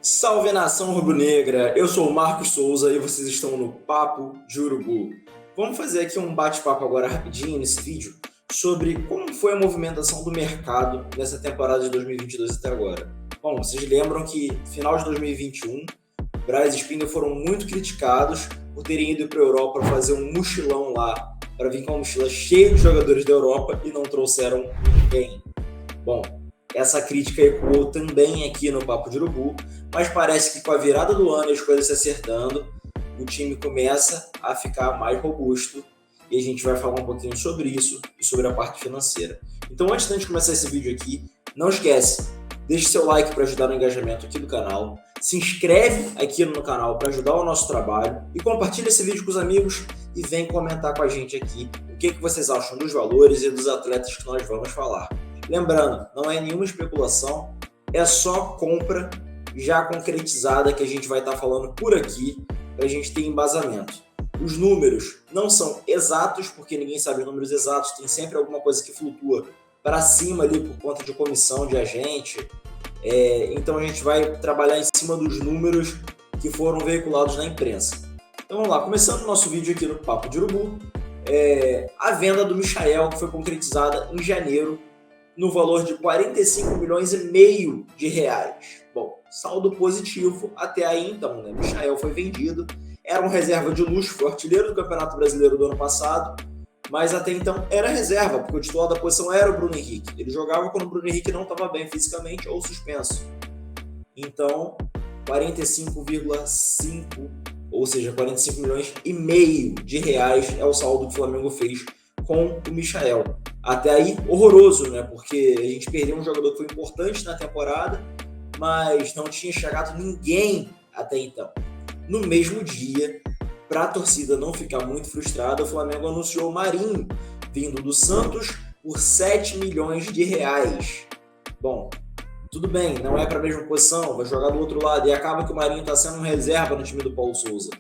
Salve nação rubro-negra, eu sou o Marcos Souza e vocês estão no Papo de Urubu. Vamos fazer aqui um bate-papo agora rapidinho nesse vídeo sobre como foi a movimentação do mercado nessa temporada de 2022 até agora. Bom, vocês lembram que final de 2021, Braz e Spindle foram muito criticados por terem ido para a Europa para fazer um mochilão lá, para vir com uma mochila cheia de jogadores da Europa e não trouxeram ninguém. Bom, essa crítica ecoou também aqui no Papo de Urubu, mas parece que com a virada do ano e as coisas se acertando, o time começa a ficar mais robusto e a gente vai falar um pouquinho sobre isso e sobre a parte financeira. Então, antes de a gente começar esse vídeo aqui, não esquece, deixe seu like para ajudar no engajamento aqui do canal, se inscreve aqui no canal para ajudar o nosso trabalho e compartilha esse vídeo com os amigos e vem comentar com a gente aqui o que vocês acham dos valores e dos atletas que nós vamos falar. Lembrando, não é nenhuma especulação, é só compra já concretizada que a gente vai estar falando por aqui para a gente ter embasamento. Os números não são exatos, porque ninguém sabe os números exatos, tem sempre alguma coisa que flutua para cima ali por conta de comissão de agente. Então a gente vai trabalhar em cima dos números que foram veiculados na imprensa. Então vamos lá, começando o nosso vídeo aqui no Papo de Urubu, a venda do Michael, que foi concretizada em janeiro, no valor de 45 milhões e meio de reais. Bom, saldo positivo até aí então, né? Michael foi vendido, era um reserva de luxo, foi o artilheiro do Campeonato Brasileiro do ano passado, mas até então era reserva, porque o titular da posição era o Bruno Henrique. Ele jogava quando o Bruno Henrique não estava bem fisicamente ou suspenso. Então, 45,5, ou seja, 45 milhões e meio de reais é o saldo que o Flamengo fez com o Michael. Até aí, horroroso, né? Porque a gente perdeu um jogador que foi importante na temporada, mas não tinha chegado ninguém até então. No mesmo dia, para a torcida não ficar muito frustrada, o Flamengo anunciou o Marinho, vindo do Santos por 7 milhões de reais. Bom, tudo bem, não é para a mesma posição, vai jogar do outro lado, e acaba que o Marinho está sendo um reserva no time do Paulo Souza.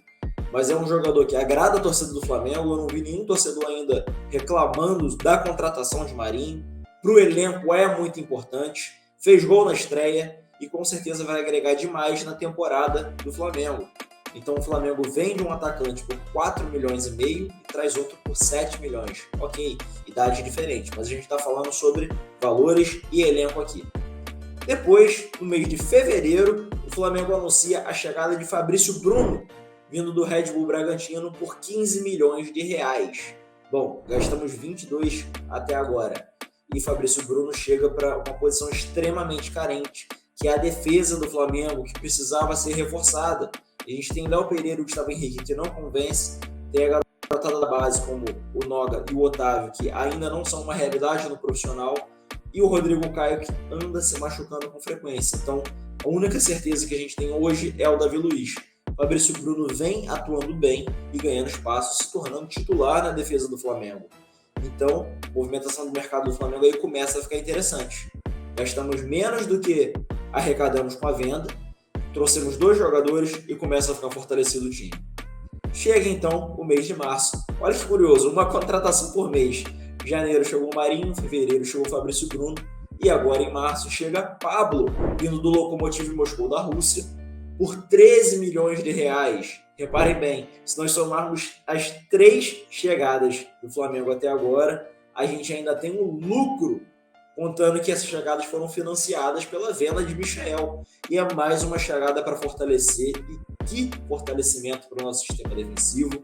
Mas é um jogador que agrada a torcida do Flamengo, eu não vi nenhum torcedor ainda reclamando da contratação de Marinho. Para o elenco é muito importante, fez gol na estreia e com certeza vai agregar demais na temporada do Flamengo. Então o Flamengo vende um atacante por 4 milhões e meio e traz outro por 7 milhões. Ok, idade diferente, mas a gente está falando sobre valores e elenco aqui. Depois, no mês de fevereiro, o Flamengo anuncia a chegada de Fabrício Bruno, vindo do Red Bull Bragantino por 15 milhões de reais. Bom, gastamos 22 até agora. E Fabrício Bruno chega para uma posição extremamente carente, que é a defesa do Flamengo, que precisava ser reforçada. A gente tem Léo Pereira e o Gustavo Henrique, que não convence. Tem a garotada da base, como o Noga e o Otávio, que ainda não são uma realidade no profissional. E o Rodrigo Caio, que anda se machucando com frequência. Então, a única certeza que a gente tem hoje é o Davi Luiz. Fabrício Bruno vem atuando bem e ganhando espaço, se tornando titular na defesa do Flamengo. Então, a movimentação do mercado do Flamengo aí começa a ficar interessante. Gastamos menos do que arrecadamos com a venda, trouxemos 2 jogadores e começa a ficar fortalecido o time. Chega então o mês de março. Olha que curioso, uma contratação por mês. Em janeiro chegou o Marinho, em fevereiro chegou o Fabrício Bruno e agora em março chega Pablo, vindo do Lokomotiv Moscou da Rússia, por 13 milhões de reais. Reparem bem, se nós somarmos as 3 chegadas do Flamengo até agora, a gente ainda tem um lucro, contando que essas chegadas foram financiadas pela venda de Michael. E é mais uma chegada para fortalecer, e que fortalecimento para o nosso sistema defensivo.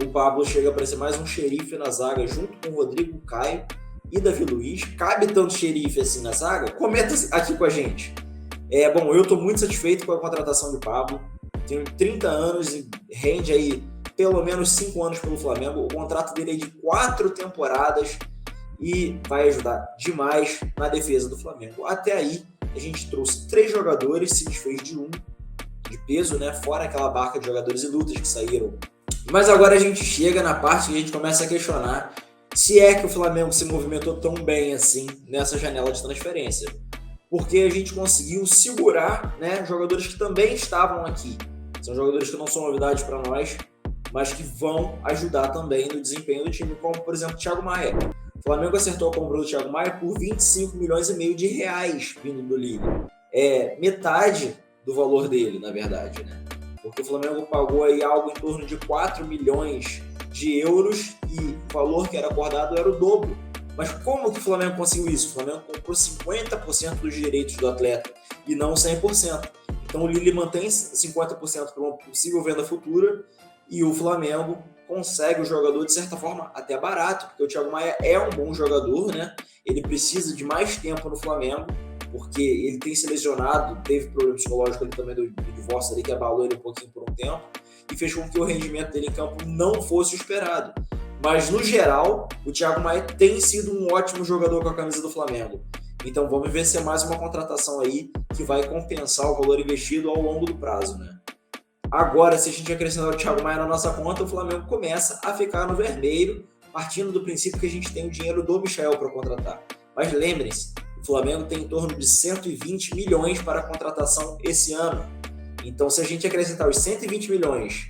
O Pablo chega para ser mais um xerife na zaga, junto com o Rodrigo Caio e Davi Luiz. Cabe tanto xerife assim na zaga? Comenta aqui com a gente. Bom, eu estou muito satisfeito com a contratação do Pablo. Tenho 30 anos e rende aí pelo menos 5 anos pelo Flamengo. O contrato dele é de 4 temporadas e vai ajudar demais na defesa do Flamengo. Até aí, a gente trouxe 3 jogadores, se desfez de um de peso, né? Fora aquela barca de jogadores inúteis que saíram. Mas agora a gente chega na parte que a gente começa a questionar se é que o Flamengo se movimentou tão bem assim nessa janela de transferência. Porque a gente conseguiu segurar, né, jogadores que também estavam aqui. São jogadores que não são novidades para nós, mas que vão ajudar também no desempenho do time, como, por exemplo, o Thiago Maia. O Flamengo acertou a compra do Thiago Maia por 25 milhões e meio de reais vindo do Liga. Metade do valor dele, na verdade, né? Porque o Flamengo pagou aí algo em torno de 4 milhões de euros e o valor que era acordado era o dobro. Mas como que o Flamengo conseguiu isso? O Flamengo comprou 50% dos direitos do atleta e não 100%. Então o Lille mantém 50% para uma possível venda futura e o Flamengo consegue o jogador de certa forma até barato, porque o Thiago Maia é um bom jogador, né? Ele precisa de mais tempo no Flamengo, porque ele tem se lesionado, teve problema psicológico ali também do divórcio ali, que abalou ele um pouquinho por um tempo, e fez com que o rendimento dele em campo não fosse o esperado. Mas, no geral, o Thiago Maia tem sido um ótimo jogador com a camisa do Flamengo. Então, vamos ver se é mais uma contratação aí que vai compensar o valor investido ao longo do prazo, né? Agora, se a gente acrescentar o Thiago Maia na nossa conta, o Flamengo começa a ficar no vermelho, partindo do princípio que a gente tem o dinheiro do Michael para contratar. Mas lembrem-se, o Flamengo tem em torno de 120 milhões para a contratação esse ano. Então, se a gente acrescentar os 120 milhões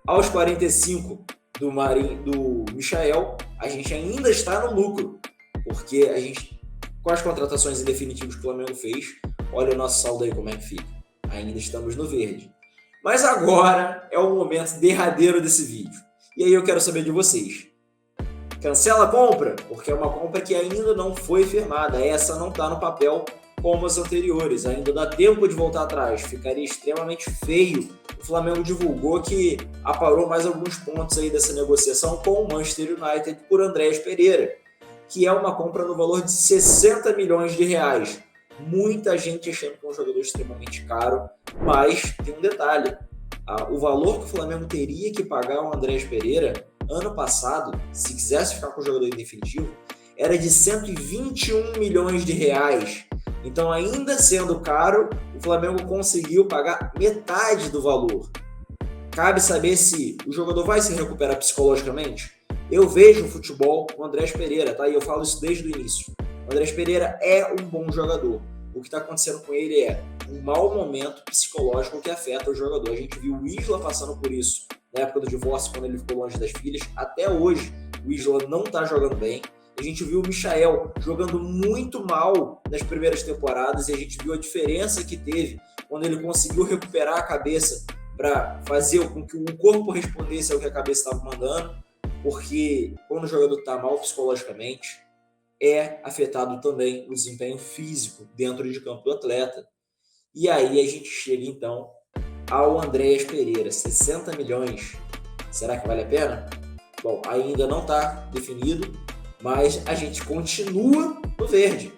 aos 45 do Michael, a gente ainda está no lucro, porque a gente, com as contratações em definitivos que o Flamengo fez, olha o nosso saldo aí como é que fica. Ainda estamos no verde. Mas agora é o momento derradeiro desse vídeo. E aí eu quero saber de vocês. Cancela a compra? Porque é uma compra que ainda não foi firmada. Essa não está no papel como as anteriores. Ainda dá tempo de voltar atrás. Ficaria extremamente feio. O Flamengo divulgou que aparou mais alguns pontos aí dessa negociação com o Manchester United por Andrés Pereira, que é uma compra no valor de 60 milhões de reais. Muita gente achando que é um jogador extremamente caro, mas tem um detalhe. O valor que o Flamengo teria que pagar ao Andrés Pereira ano passado, se quisesse ficar com o jogador em definitivo, era de 121 milhões de reais. Então, ainda sendo caro, o Flamengo conseguiu pagar metade do valor. Cabe saber se o jogador vai se recuperar psicologicamente? Eu vejo o futebol com o Andrés Pereira, tá? E eu falo isso desde o início. O Andrés Pereira é um bom jogador. O que está acontecendo com ele é um mau momento psicológico que afeta o jogador. A gente viu o Isla passando por isso na época do divórcio, quando ele ficou longe das filhas. Até hoje, o Isla não está jogando bem. A gente viu o Michael jogando muito mal nas primeiras temporadas e a gente viu a diferença que teve quando ele conseguiu recuperar a cabeça para fazer com que o corpo respondesse ao que a cabeça estava mandando, porque quando o jogador está mal psicologicamente, é afetado também o desempenho físico dentro de campo do atleta. E aí a gente chega então ao Andrés Pereira, 60 milhões. Será que vale a pena? Bom, ainda não está definido, mas a gente continua no verde.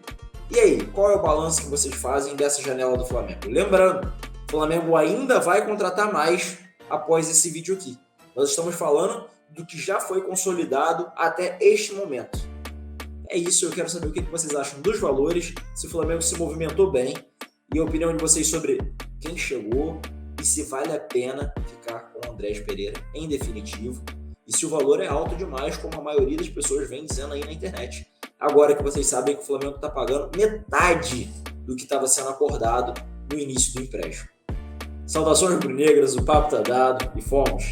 E aí, qual é o balanço que vocês fazem dessa janela do Flamengo? Lembrando, o Flamengo ainda vai contratar mais após esse vídeo aqui. Nós estamos falando do que já foi consolidado até este momento. É isso, eu quero saber o que vocês acham dos valores, se o Flamengo se movimentou bem e a opinião de vocês sobre quem chegou e se vale a pena ficar com o Andrés Pereira em definitivo e se o valor é alto demais, como a maioria das pessoas vem dizendo aí na internet. Agora que vocês sabem que o Flamengo está pagando metade do que estava sendo acordado no início do empréstimo. Saudações rubro-negras, o papo tá dado e fomos!